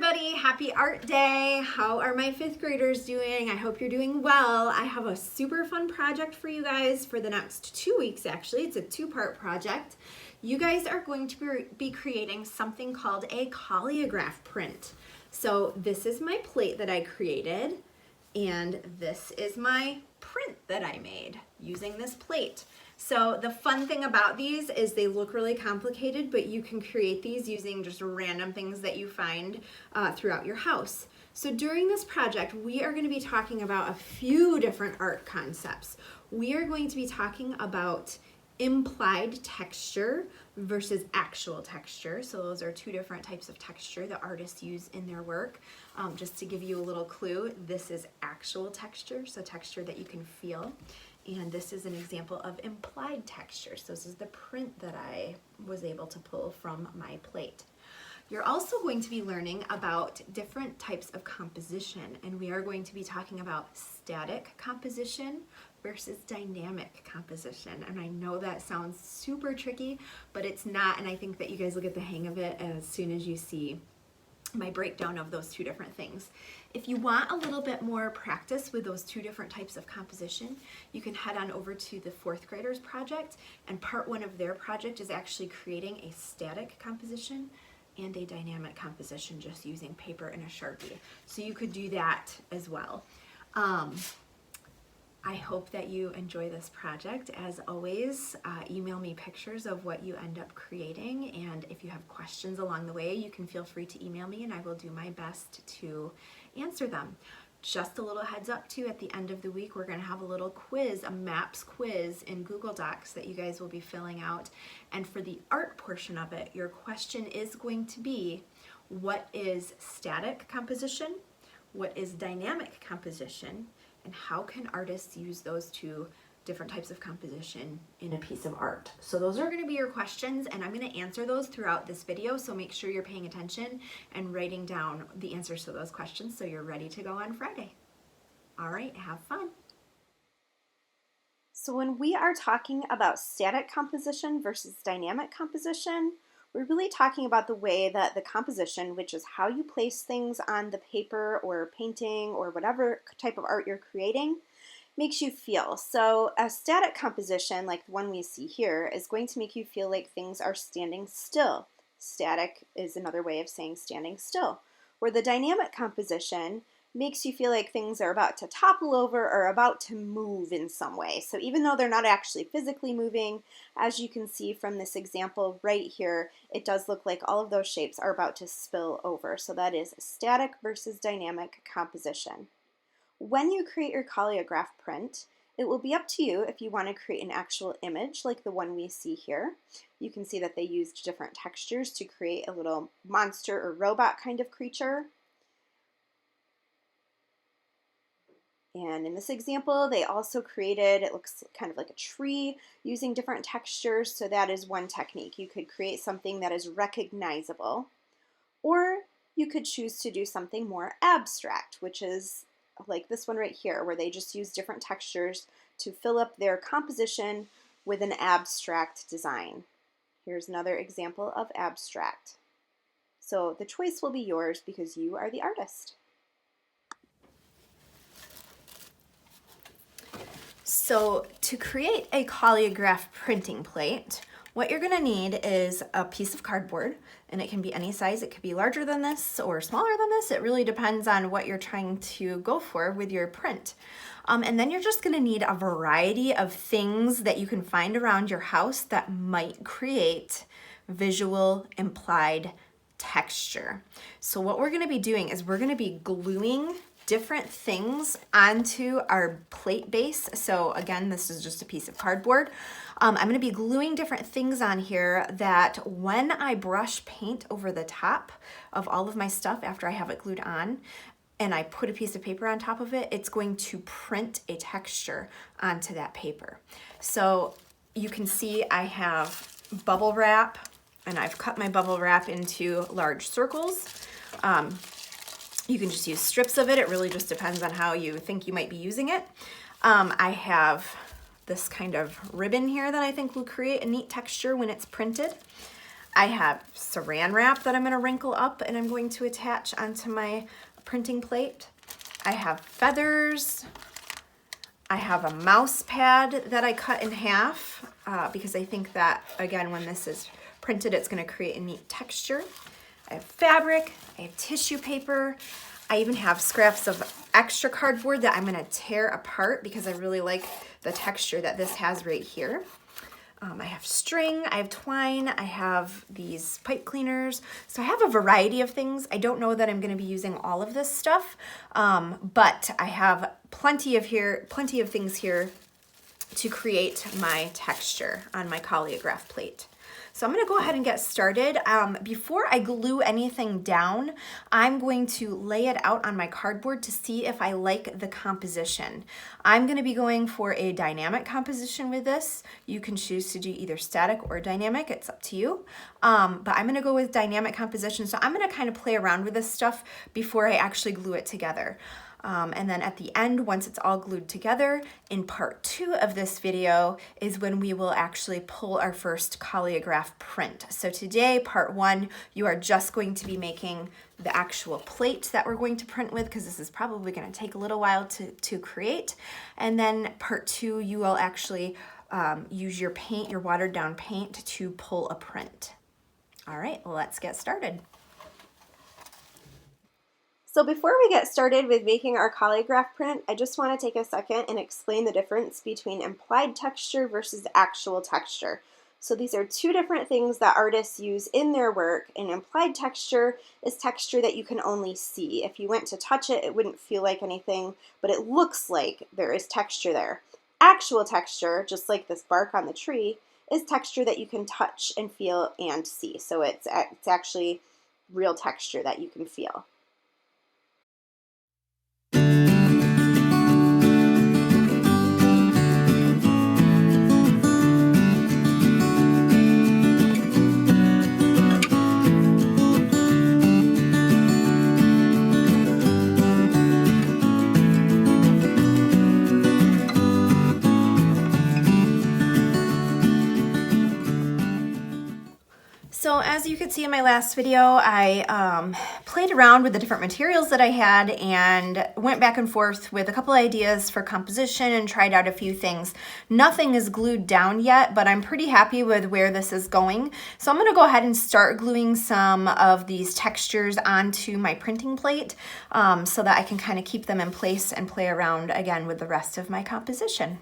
everybody, happy art day. How are my fifth graders doing? I hope you're doing well. I have a super fun project for you guys for the next 2 weeks actually. It's a two-part project. You guys are going to be creating something called a Callograph print. So this is my plate that I created and this is my print that I made using this plate. So the fun thing about these is they look really complicated, but you can create these using just random things that you find throughout your house. So during this project, we are going to be talking about a few different art concepts. We are going to be talking about implied texture versus actual texture. So those are two different types of texture that artists use in their work. Just to give you a little clue, this is actual texture, so texture that you can feel. And this is an example of implied texture. So this is the print that I was able to pull from my plate. You're also going to be learning about different types of composition, and we are going to be talking about static composition versus dynamic composition. And I know that sounds super tricky, but it's not, and I think that you guys will get the hang of it as soon as you see my breakdown of those two different things. If you want a little bit more practice with those two different types of composition, you can head on over to the fourth graders project, and part one of their project is actually creating a static composition and a dynamic composition just using paper and a Sharpie. So you could do that as well. I hope that you enjoy this project. As always, email me pictures of what you end up creating, and if you have questions along the way, you can feel free to email me and I will do my best to answer them. Just a little heads up too, at the end of the week, we're gonna have a little quiz, a maps quiz in Google Docs that you guys will be filling out. And for the art portion of it, your question is going to be, what is static composition? What is dynamic composition? And how can artists use those two different types of composition in a piece of art? So those are going to be your questions, and I'm going to answer those throughout this video, so make sure you're paying attention and writing down the answers to those questions so you're ready to go on Friday. All right, have fun. So when we are talking about static composition versus dynamic composition, we're really talking about the way that the composition, which is how you place things on the paper or painting or whatever type of art you're creating, makes you feel. So a static composition, like the one we see here, is going to make you feel like things are standing still. Static is another way of saying standing still. Where the dynamic composition makes you feel like things are about to topple over or about to move in some way. So even though they're not actually physically moving, as you can see from this example right here, it does look like all of those shapes are about to spill over. So that is static versus dynamic composition. When you create your Callograph print, it will be up to you if you want to create an actual image like the one we see here. You can see that they used different textures to create a little monster or robot kind of creature. And in this example, they also created, it looks kind of like a tree using different textures. So that is one technique. You could create something that is recognizable, or you could choose to do something more abstract, which is like this one right here, where they just use different textures to fill up their composition with an abstract design. Here's another example of abstract. So the choice will be yours because you are the artist. So to create a Callograph printing plate, what you're going to need is a piece of cardboard, and it can be any size. It could be larger than this or smaller than this. It really depends on what you're trying to go for with your print. And then you're just going to need a variety of things that you can find around your house that might create visual implied texture. So what we're going to be doing is we're going to be gluing different things onto our plate base. So again, this is just a piece of cardboard. I'm going to be gluing different things on here that when I brush paint over the top of all of my stuff after I have it glued on, and I put a piece of paper on top of it, it's going to print a texture onto that paper. So you can see I have bubble wrap, and I've cut my bubble wrap into large circles. You can just use strips of it. It really just depends on how you think you might be using it. I have this kind of ribbon here that I think will create a neat texture when it's printed. I have saran wrap that I'm gonna wrinkle up and I'm going to attach onto my printing plate. I have feathers. I have a mouse pad that I cut in half because I think that, again, when this is printed, it's gonna create a neat texture. I have fabric, I have tissue paper. I even have scraps of extra cardboard that I'm gonna tear apart because I really like the texture that this has right here. I have string, I have twine, I have these pipe cleaners. So I have a variety of things. I don't know that I'm gonna be using all of this stuff, but I have plenty of things here to create my texture on my Callograph plate. So I'm gonna go ahead and get started. Before I glue anything down, I'm going to lay it out on my cardboard to see if I like the composition. I'm gonna be going for a dynamic composition with this. You can choose to do either static or dynamic, it's up to you. But I'm gonna go with dynamic composition. So I'm gonna kind of play around with this stuff before I actually glue it together. And then at the end, once it's all glued together, in part 2 of this video is when we will actually pull our first Callograph print. So today, part 1, you are just going to be making the actual plate that we're going to print with, because this is probably going to take a little while to create. And then part 2, you will actually use your paint, your watered down paint, to pull a print. All right, let's get started. So before we get started with making our Callograph print, I just want to take a second and explain the difference between implied texture versus actual texture. So these are two different things that artists use in their work. And implied texture is texture that you can only see. If you went to touch it, it wouldn't feel like anything, but it looks like there is texture there. Actual texture, just like this bark on the tree, is texture that you can touch and feel and see. So it's actually real texture that you can feel. So as you could see in my last video, I played around with the different materials that I had and went back and forth with a couple ideas for composition and tried out a few things. Nothing is glued down yet, but I'm pretty happy with where this is going. So I'm gonna go ahead and start gluing some of these textures onto my printing plate so that I can kind of keep them in place and play around again with the rest of my composition.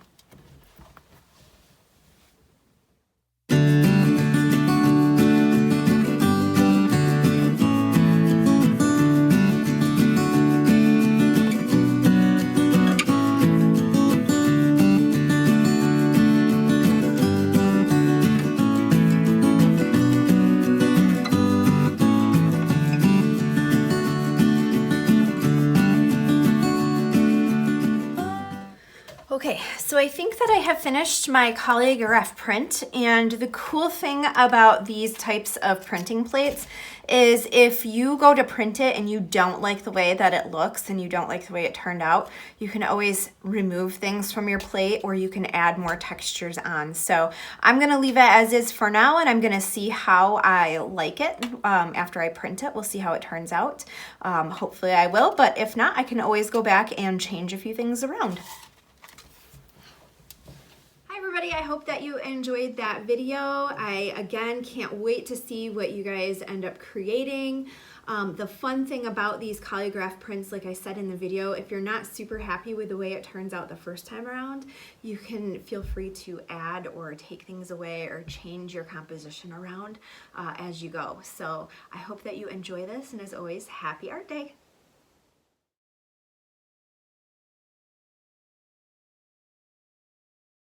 Okay, so I think that I have finished my Callograph print, and the cool thing about these types of printing plates is if you go to print it and you don't like the way that it looks and you don't like the way it turned out, you can always remove things from your plate or you can add more textures on. So I'm gonna leave it as is for now, and I'm gonna see how I like it after I print it. We'll see how it turns out. Hopefully I will, but if not, I can always go back and change a few things around. Everybody, I hope that you enjoyed that video. I, again, can't wait to see what you guys end up creating. The fun thing about these Callograph prints, like I said in the video, if you're not super happy with the way it turns out the first time around, you can feel free to add or take things away or change your composition around as you go. So I hope that you enjoy this, and as always, happy art day.